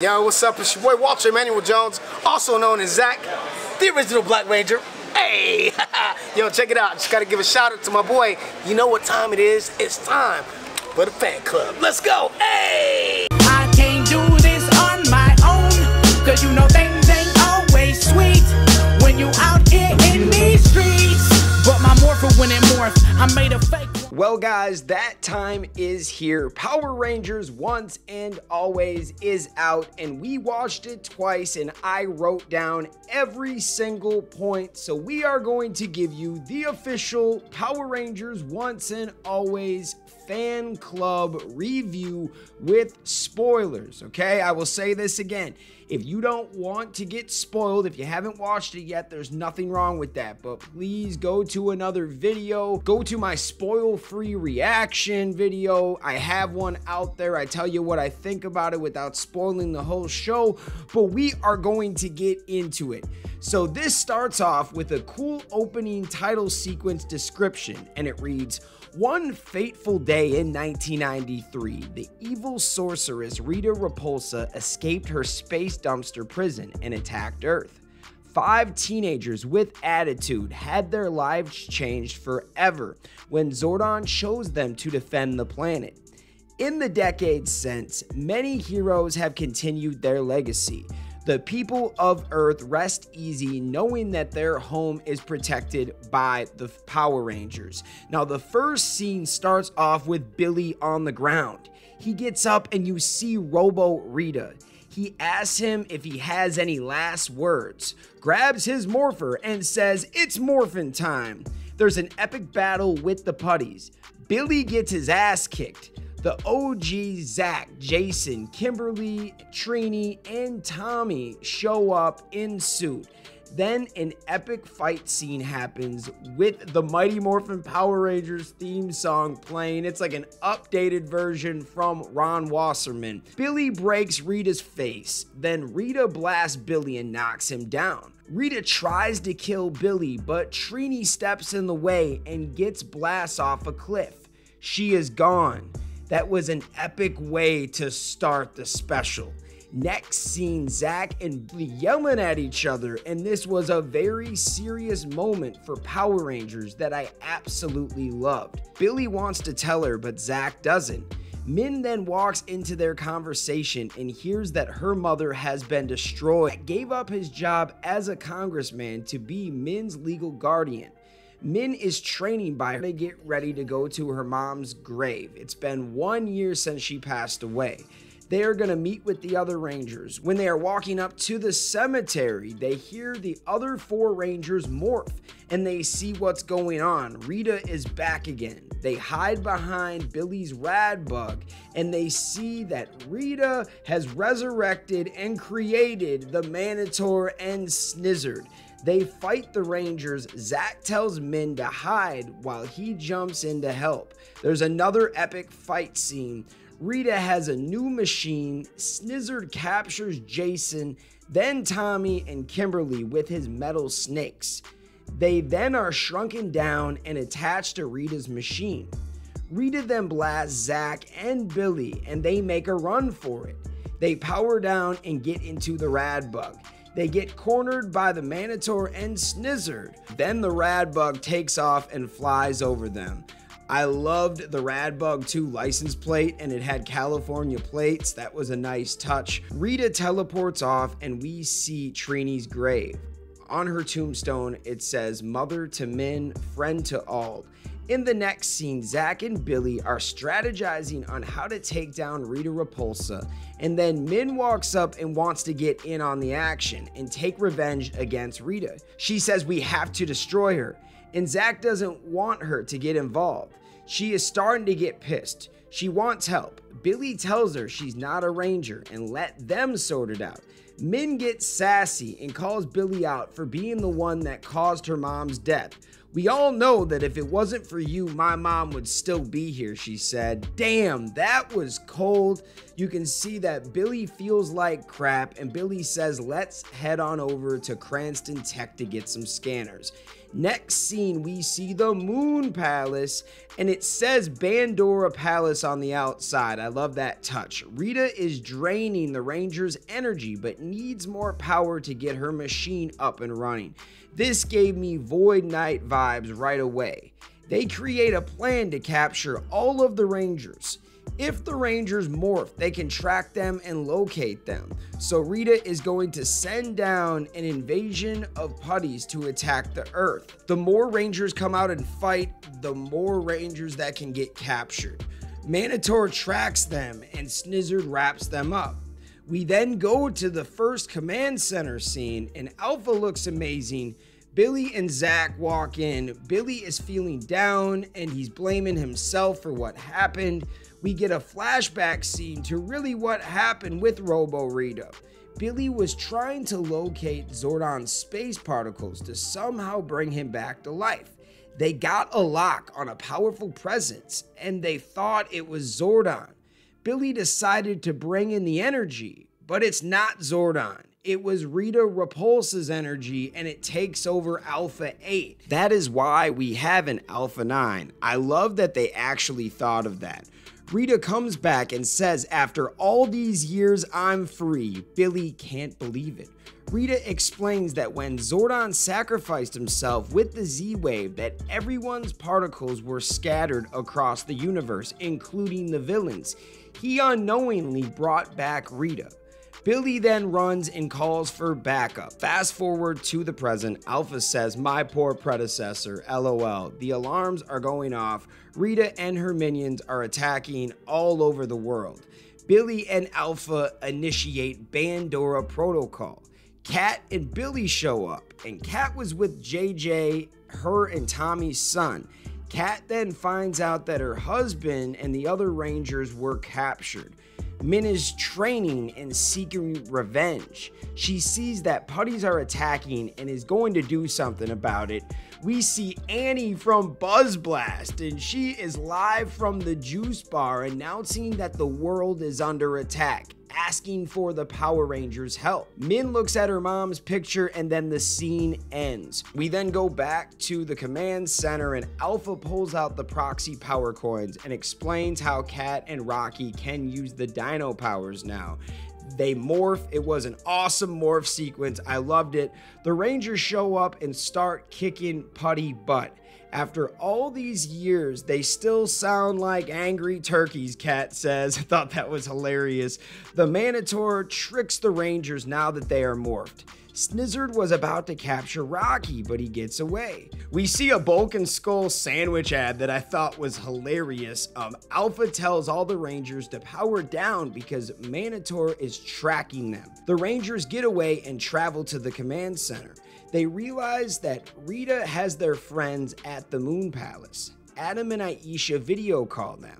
Yo, what's up? It's your boy Walter Emmanuel Jones, also known as Zach, the original Black Ranger. Hey! Yo, check it out. Just gotta give a shout out to my boy. You know what time it is? It's time for the fan club. Let's go! Hey! I can't do this on my own, cause you know things ain't always sweet when you out here in these streets. But my morpher when it morphed, I made a fake. Well guys, that time is here. Power Rangers Once and Always is out, and we watched it twice, and I wrote down every single point. So we are going to give you the official Power Rangers Once and Always fan club review with spoilers, okay? I will say this again. If you don't want to get spoiled, if you haven't watched it yet, there's nothing wrong with that. But please go to another video. Go to my spoil-free reaction video. I have one out there. I tell you what I think about it without spoiling the whole show. But we are going to get into it. So this starts off with a cool opening title sequence description. And it reads, one fateful day in 1993, the evil sorceress Rita Repulsa escaped her space dumpster prison and attacked Earth. 5 teenagers with attitude had their lives changed forever when Zordon chose them to defend the planet. In the decades since, many heroes have continued their legacy. The people of Earth rest easy knowing that their home is protected by the Power Rangers. Now, the first scene starts off with Billy on the ground. He gets up and you see Robo Rita. He asks him if he has any last words, grabs his morpher and says, "It's morphin' time." There's an epic battle with the putties. Billy gets his ass kicked. The OG Zach, Jason, Kimberly, Trini, and Tommy show up in suit. Then an epic fight scene happens with the Mighty Morphin Power Rangers theme song playing. It's like an updated version from Ron Wasserman. Billy breaks Rita's face. Then Rita blasts Billy and knocks him down. Rita tries to kill Billy, but Trini steps in the way and gets blasted off a cliff. She is gone. That was an epic way to start the special. Next scene, Zach and Billy yelling at each other, and this was a very serious moment for Power Rangers that I absolutely loved. Billy wants to tell her, but Zach doesn't. Min then walks into their conversation and hears that her mother has been destroyed. Gave up his job as a congressman to be Min's legal guardian. Min is training by her to get ready to go to her mom's grave. It's been 1 year since she passed away. They are going to meet with the other Rangers. When they are walking up to the cemetery, they hear the other 4 Rangers morph and they see what's going on. Rita is back again. They hide behind Billy's rad bug and they see that Rita has resurrected and created the Manitor and Snizzard. They fight the Rangers. Zach tells Min to hide while he jumps in to help. There's another epic fight scene. Rita has a new machine. Snizzard captures Jason, then Tommy and Kimberly with his metal snakes. They then are shrunken down and attached to Rita's machine. Rita then blasts Zach and Billy and they make a run for it. They power down and get into the rad bug. They get cornered by the Manitor and Snizzard. Then the rad bug takes off and flies over them. I loved the Rad Bug 2 license plate and it had California plates. That was a nice touch. Rita teleports off and we see Trini's grave. On her tombstone, it says, "Mother to Min, friend to all." In the next scene, Zach and Billy are strategizing on how to take down Rita Repulsa, and then Min walks up and wants to get in on the action and take revenge against Rita. She says we have to destroy her, and Zach doesn't want her to get involved. She is starting to get pissed. She wants help. Billy tells her she's not a ranger and let them sort it out. Min gets sassy and calls Billy out for being the one that caused her mom's death. "We all know that if it wasn't for you, my mom would still be here," she said. Damn, that was cold. You can see that Billy feels like crap, and Billy says, "Let's head on over to Cranston Tech to get some scanners." Next scene, we see the Moon Palace, and it says Bandora Palace on the outside. I I love that touch. Rita is draining the Rangers' energy, but needs more power to get her machine up and running. This gave me Void Knight vibes right away. They create a plan to capture all of the Rangers. If the Rangers morph, they can track them and locate them. So Rita is going to send down an invasion of putties to attack the Earth. The more Rangers come out and fight, the more Rangers that can get captured. Manator tracks them and Snizzard wraps them up. We then go to the first command center scene and Alpha looks amazing. Billy and Zach walk in. Billy is feeling down and he's blaming himself for what happened. We get a flashback scene to really what happened with Robo Rita. Billy was trying to locate Zordon's space particles to somehow bring him back to life. They got a lock on a powerful presence and they thought it was Zordon. Billy decided to bring in the energy, but it's not Zordon. It was Rita Repulsa's energy and it takes over Alpha 8. That is why we have an Alpha 9. I love that they actually thought of that. Rita comes back and says, after all these years, I'm free. Billy can't believe it. Rita explains that when Zordon sacrificed himself with the Z-Wave, that everyone's particles were scattered across the universe, including the villains. He unknowingly brought back Rita. Billy then runs and calls for backup. Fast forward to the present, Alpha says, my poor predecessor, LOL. The alarms are going off. Rita and her minions are attacking all over the world. Billy and Alpha initiate Bandora Protocol. Kat and Billy show up, and Kat was with JJ, her and Tommy's son. Kat then finds out that her husband and the other Rangers were captured. Min is training and seeking revenge. She sees that putties are attacking and is going to do something about it. We see Annie from Buzz Blast, and she is live from the juice bar announcing that the world is under attack, asking for the Power Rangers' help. Min looks at her mom's picture and then the scene ends. We then go back to the command center and Alpha pulls out the proxy power coins and explains how Kat and Rocky can use the dino powers now. They morph. It was an awesome morph sequence. I loved it. The Rangers show up and start kicking putty butt. After all these years, they still sound like angry turkeys, Kat says. I thought that was hilarious. The Manator tricks the Rangers now that they are morphed. Snizzard was about to capture Rocky, but he gets away. We see a Bulk and Skull sandwich ad that I thought was hilarious. Alpha tells all the Rangers to power down because Manator is tracking them. The Rangers get away and travel to the command center. They realize that Rita has their friends at the Moon Palace. Adam and Aisha video call them.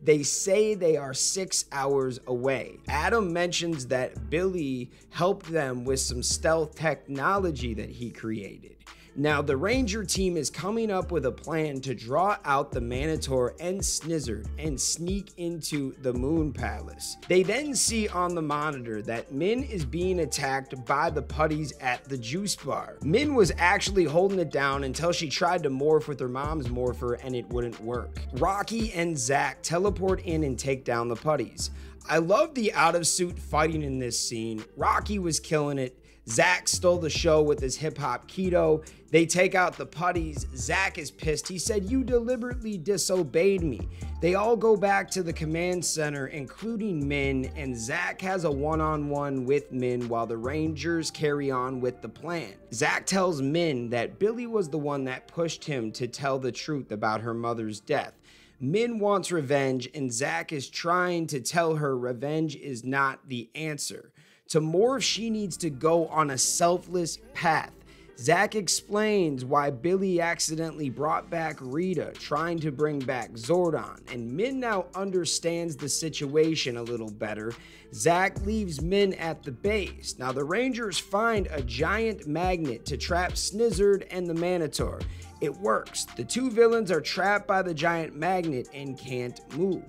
They say they are 6 hours away. Adam mentions that Billy helped them with some stealth technology that he created. Now, the Ranger team is coming up with a plan to draw out the Manator and Snizzard and sneak into the Moon Palace. They then see on the monitor that Min is being attacked by the putties at the juice bar. Min was actually holding it down until she tried to morph with her mom's morpher and it wouldn't work. Rocky and Zach teleport in and take down the putties. I love the out-of-suit fighting in this scene. Rocky was killing it. Zach stole the show with his hip-hop keto. They take out the putties. Zach is pissed. He said, "You deliberately disobeyed me." They all go back to the command center, including Min, and Zach has a one-on-one with Min while the Rangers carry on with the plan. Zach tells Min that Billy was the one that pushed him to tell the truth about her mother's death. Min wants revenge, and Zach is trying to tell her revenge is not the answer. To morph, she needs to go on a selfless path. Zach explains why Billy accidentally brought back Rita, trying to bring back Zordon, and Min now understands the situation a little better. Zach leaves Min at the base. Now the Rangers find a giant magnet to trap Snizzard and the Manator. It works. The two villains are trapped by the giant magnet and can't move.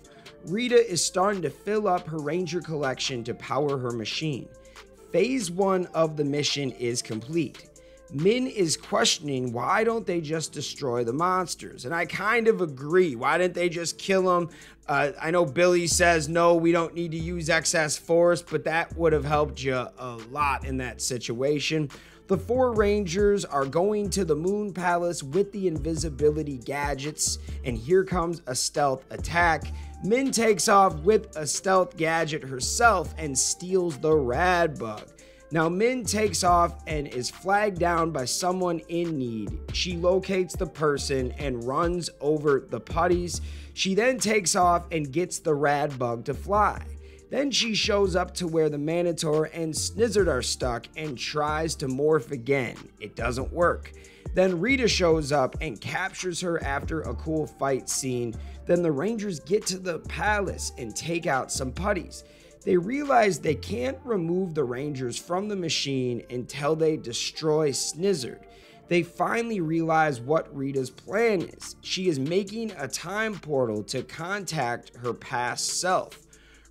Rita is starting to fill up her Ranger collection to power her machine. Phase 1 of the mission is complete. Min is questioning why don't they just destroy the monsters, and I kind of agree. Why didn't they just kill them? I know Billy says no, we don't need to use excess force, but that would have helped you a lot in that situation. The 4 Rangers are going to the Moon Palace with the invisibility gadgets, and here comes a stealth attack. Min takes off with a stealth gadget herself and steals the rad bug. Now Min takes off and is flagged down by someone in need. She locates the person and runs over the putties. She then takes off and gets the rad bug to fly. Then she shows up to where the Manotaur and Snizzard are stuck and tries to morph again. It doesn't work. Then Rita shows up and captures her after a cool fight scene. Then the Rangers get to the palace and take out some putties. They realize they can't remove the Rangers from the machine until they destroy Snizzard. They finally realize what Rita's plan is. She is making a time portal to contact her past self.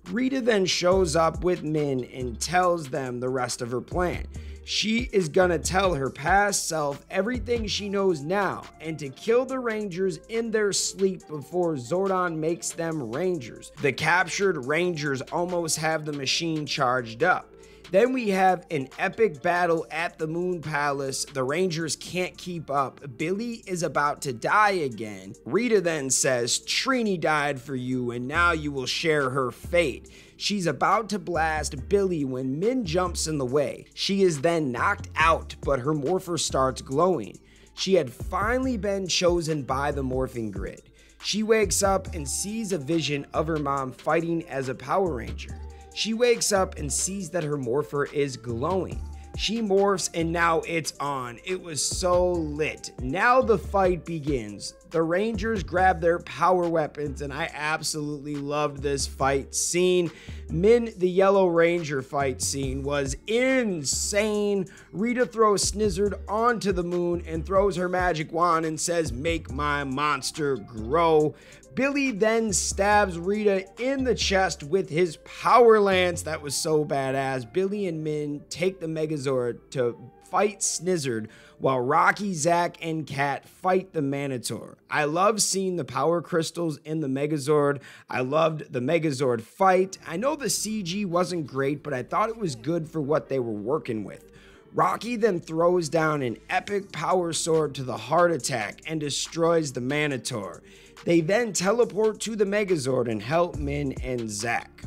Rita then shows up with Min and tells them the rest of her plan. She is gonna tell her past self everything she knows now and to kill the Rangers in their sleep before Zordon makes them Rangers. The captured Rangers almost have the machine charged up. Then we have an epic battle at the Moon Palace. The Rangers can't keep up. Billy is about to die again. Rita then says, Trini died for you and now you will share her fate. She's about to blast Billy when Min jumps in the way. She is then knocked out, but her morpher starts glowing. She had finally been chosen by the morphing grid. She wakes up and sees a vision of her mom fighting as a Power Ranger. She wakes up and sees that her morpher is glowing. She morphs and now it's on. It was so lit. Now the fight begins. The Rangers grab their power weapons and I absolutely loved this fight scene. Min, the Yellow Ranger fight scene was insane. Rita throws Snizzard onto the moon and throws her magic wand and says, "Make my monster grow." Billy then stabs Rita in the chest with his power lance. That was so badass. Billy and Min take the Megazord to fight Snizzard while Rocky, Zack, and Kat fight the Manotaur. I love seeing the power crystals in the Megazord. I loved the Megazord fight. I know the CG wasn't great, but I thought it was good for what they were working with. Rocky then throws down an epic power sword to the heart attack and destroys the Manotaur. They then teleport to the Megazord and help Min and Zack.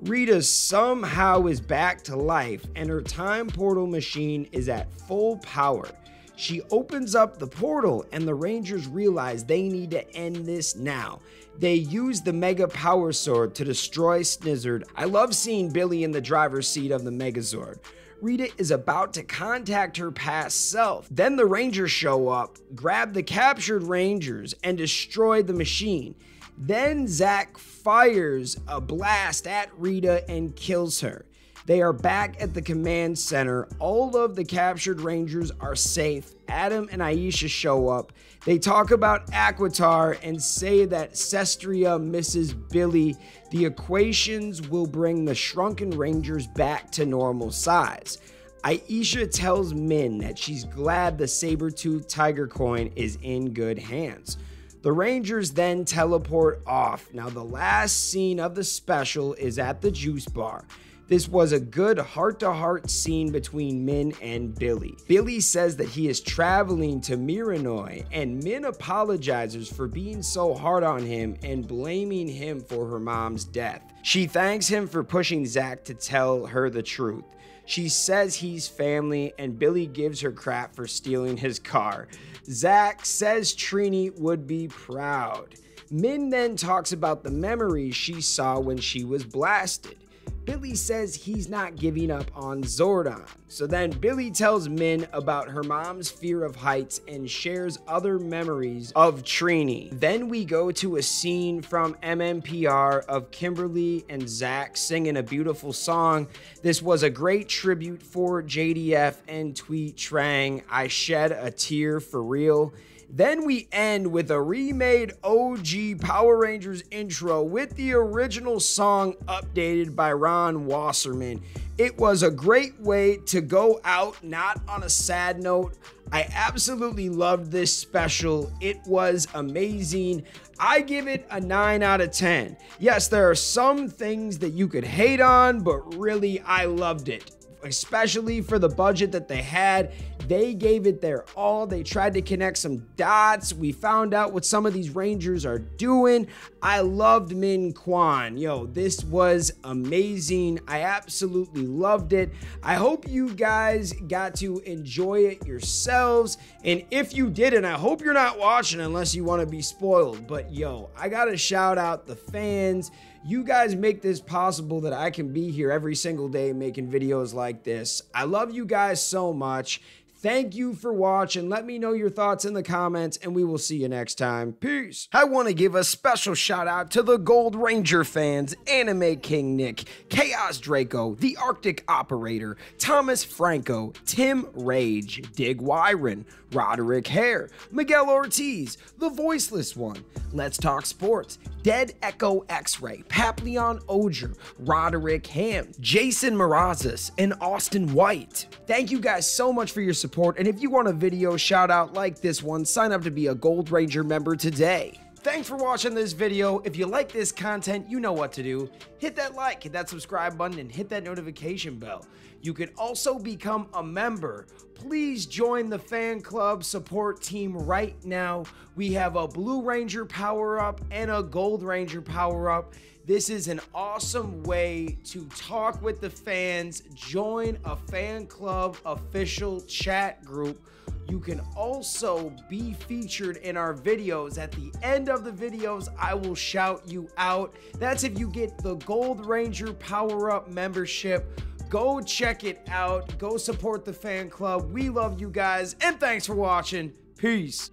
Rita somehow is back to life and her time portal machine is at full power. She opens up the portal and the Rangers realize they need to end this now. They use the Mega Power Sword to destroy Snizzard. I love seeing Billy in the driver's seat of the Megazord. Rita is about to contact her past self. Then the Rangers show up, grab the captured Rangers, and destroy the machine. Then Zack fires a blast at Rita and kills her. They are back at the command center. All of the captured Rangers are safe. Adam and Aisha show up. They talk about Aquitar and say that Cestria misses Billy. The equations will bring the shrunken Rangers back to normal size. Aisha tells Min that she's glad the Sabertooth Tiger coin is in good hands. The Rangers then teleport off. Now the last scene of the special is at the juice bar. This was a good heart-to-heart scene between Min and Billy. Billy says that he is traveling to Miranoi, and Min apologizes for being so hard on him and blaming him for her mom's death. She thanks him for pushing Zack to tell her the truth. She says he's family, and Billy gives her crap for stealing his car. Zack says Trini would be proud. Min then talks about the memories she saw when she was blasted. Billy says he's not giving up on Zordon. So then Billy tells Min about her mom's fear of heights and shares other memories of Trini. Then we go to a scene from MMPR of Kimberly and Zack singing a beautiful song. This was a great tribute for JDF and Tweet Trang. I shed a tear for real. Then we end with a remade OG Power Rangers intro with the original song updated by Ron Wasserman. It was a great way to go out, not on a sad note. I absolutely loved this special. It was amazing. I give it a 9 out of 10. Yes, there are some things that you could hate on, but really, I loved it. Especially for the budget that they had. They gave it their all. They tried to connect some dots. We found out what some of these Rangers are doing. I loved Min Kwan. Yo, this was amazing. I absolutely loved it. I hope you guys got to enjoy it yourselves. And if you didn't, I hope you're not watching unless you want to be spoiled. But yo, I gotta shout out the fans. You guys make this possible that I can be here every single day making videos like this. I love you guys so much. Thank you for watching. Let me know your thoughts in the comments, and we will see you next time. Peace. I want to give a special shout out to the Gold Ranger fans, Anime King Nick, Chaos Draco, The Arctic Operator, Thomas Franco, Tim Rage, Dig Wyron, Roderick Hare, Miguel Ortiz, The Voiceless One, Let's Talk Sports, Dead Echo X-Ray, Papillon Oger, Roderick Ham, Jason Marazis, and Austin White. Thank you guys so much for your support, and if you want a video shout out like this one, sign up to be a Gold Ranger member today. Thanks for watching this video. If you like this content, you know what to do. Hit that like, hit that subscribe button, and hit that notification bell. You can also become a member. Please join the fan club support team right now. We have a Blue Ranger power-up and a Gold Ranger power-up. This is an awesome way to talk with the fans, join a fan club official chat group. You can also be featured in our videos. At the end of the videos, I will shout you out. That's if you get the Gold Ranger power-up membership. Go check it out. Go support the fan club. We love you guys, and thanks for watching. Peace.